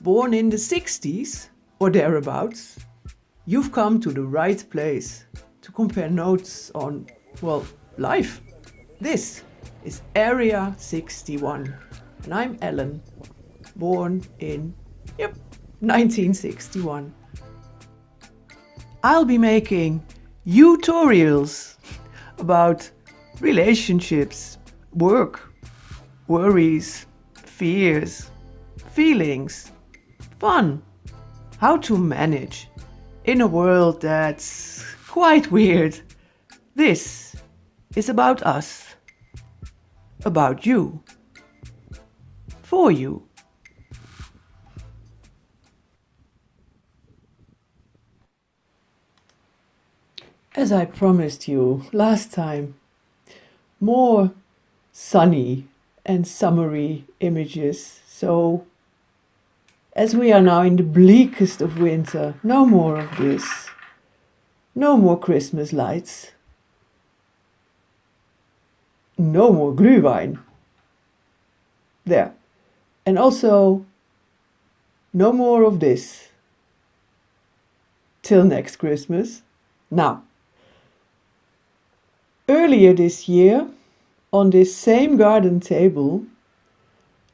born in the 60s or thereabouts, you've come to the right place to compare notes on, well, life. This is Area 61 and I'm Ellen, born in, 1961. I'll be making YOUtorials about relationships, work, worries, fears, feelings, fun, how to manage in a world that's quite weird. This is about us, about you, for you. As I promised you last time, more sunny and summery images. So, as we are now in the bleakest of winter, no more of this. No more Christmas lights. No more glühwein. There. And also, no more of this. Till next Christmas. Now, earlier this year, on this same garden table,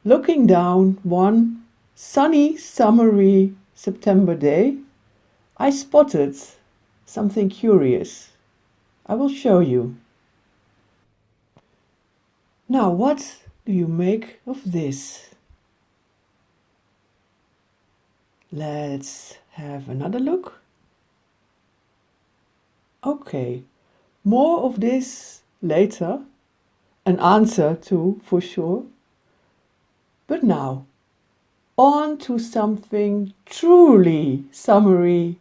looking down one sunny, summery September day, I spotted something curious. I will show you. Now, what do you make of this? Let's have another look. Okay, more of this later. An answer to, for sure. But now, on to something truly summery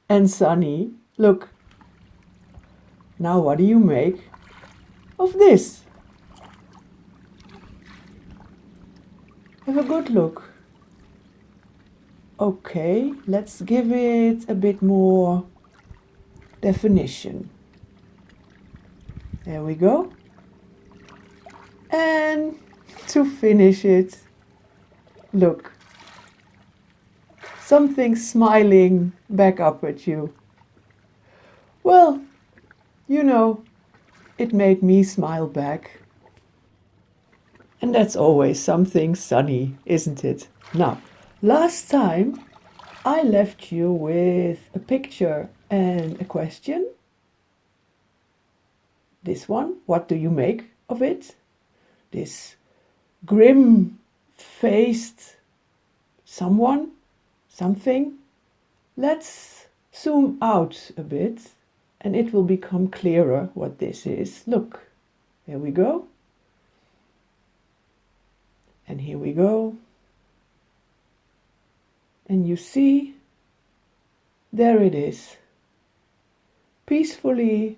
and sunny. Look. Now what do you make of this? Have a good look. Okay, let's give it a bit more definition. There we go. And to finish it, look. Something smiling back up at you. Well, you know, it made me smile back. And that's always something sunny, isn't it? Now, last time I left you with a picture and a question. This one, what do you make of it? This grim-faced someone, something. Let's zoom out a bit and it will become clearer what this is. Look, there we go. And here we go. And you see, there it is. Peacefully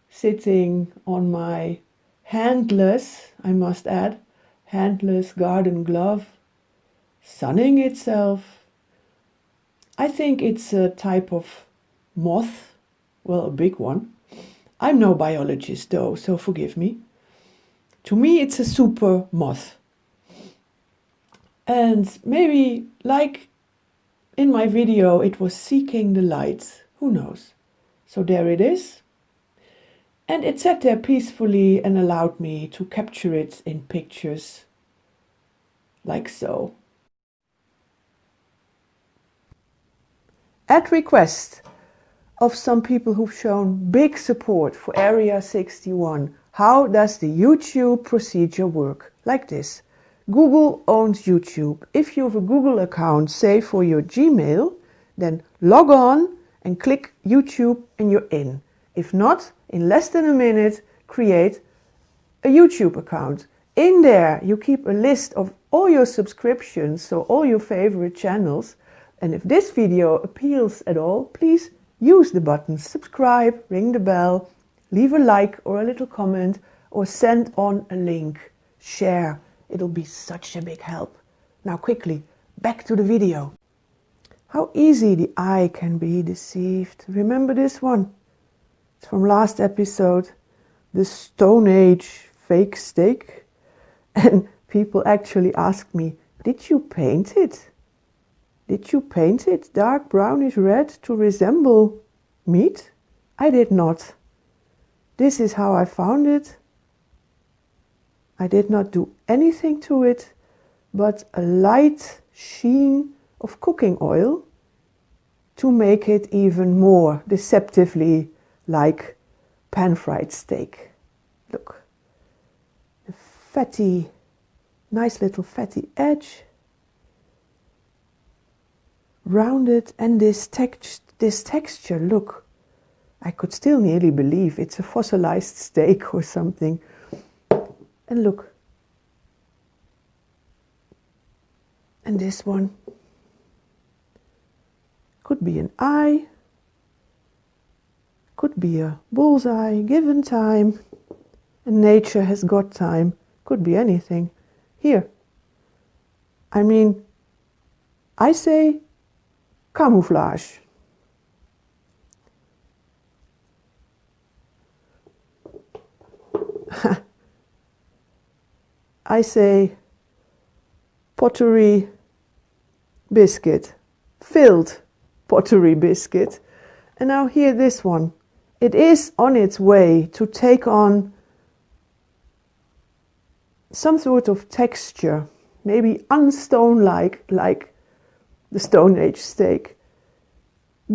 sitting on my handless, I must add, handless garden glove, sunning itself. I think it's a type of moth, well, a big one. I'm no biologist though, so forgive me. To me it's a super moth. And maybe, like in my video, it was seeking the light, who knows. So there it is. And it sat there peacefully and allowed me to capture it in pictures, like so. At request of some people who've shown big support for Area 61, how does the YouTube procedure work? Like this. Google owns YouTube. If you have a Google account, say for your Gmail, then log on and click YouTube and you're in. If not, in less than a minute, create a YouTube account. In there, you keep a list of all your subscriptions, so all your favorite channels. And if this video appeals at all, please use the buttons subscribe, ring the bell, leave a like or a little comment, or send on a link, share. It'll be such a big help. Now quickly, back to the video. How easy the eye can be deceived. Remember this one? It's from last episode, the Stone Age fake steak. And people actually asked me, did you paint it? Did you paint it dark brownish red to resemble meat? I did not. This is how I found it. I did not do anything to it but a light sheen of cooking oil to make it even more deceptively like pan-fried steak. Look, the fatty, nice little fatty edge, rounded, and this texture, look, I could still nearly believe it's a fossilized steak or something. And look, and this one could be an eye, could be a bullseye, given time, and nature has got time, could be anything. Here, I mean, I say camouflage. I say pottery biscuit, filled pottery biscuit. And now here this one. It is on its way to take on some sort of texture, maybe unstone-like, like the Stone Age steak.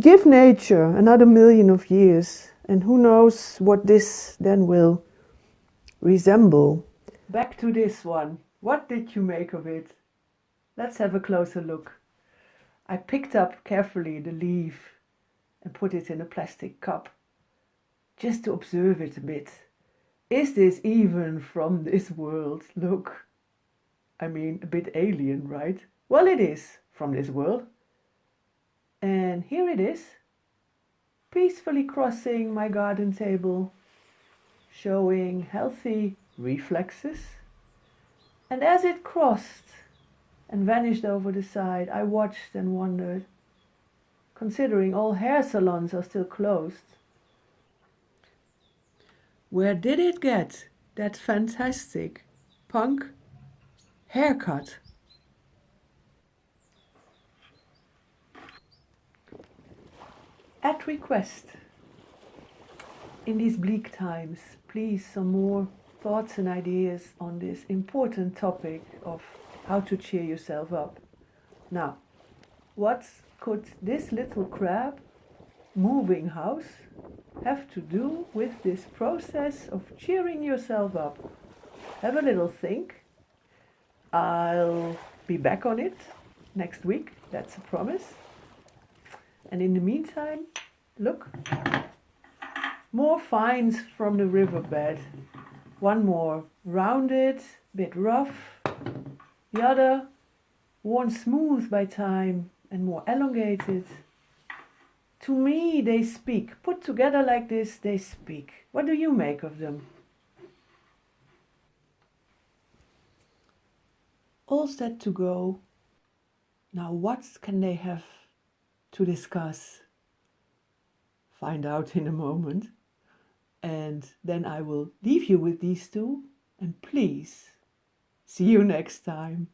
Give nature another million of years, and who knows what this then will resemble. Back to this one. What did you make of it? Let's have a closer look. I picked up carefully the leaf and put it in a plastic cup, just to observe it a bit. Is this even from this world? Look, I mean, a bit alien, right? Well, it is from this world. And here it is, peacefully crossing my garden table, showing healthy reflexes. And as it crossed and vanished over the side, I watched and wondered, considering all hair salons are still closed, where did it get that fantastic punk haircut? At request, in these bleak times, please some more thoughts and ideas on this important topic of how to cheer yourself up. Now, what could this little crab moving house have to do with this process of cheering yourself up? Have a little think. I'll be back on it next week, that's a promise. And in the meantime, look, more finds from the riverbed. One more rounded, bit rough. The other worn smooth by time and more elongated. To me, they speak. Put together like this, they speak. What do you make of them? All set to go. Now what can they have to discuss? Find out in a moment. And then I will leave you with these two. And please, see you next time.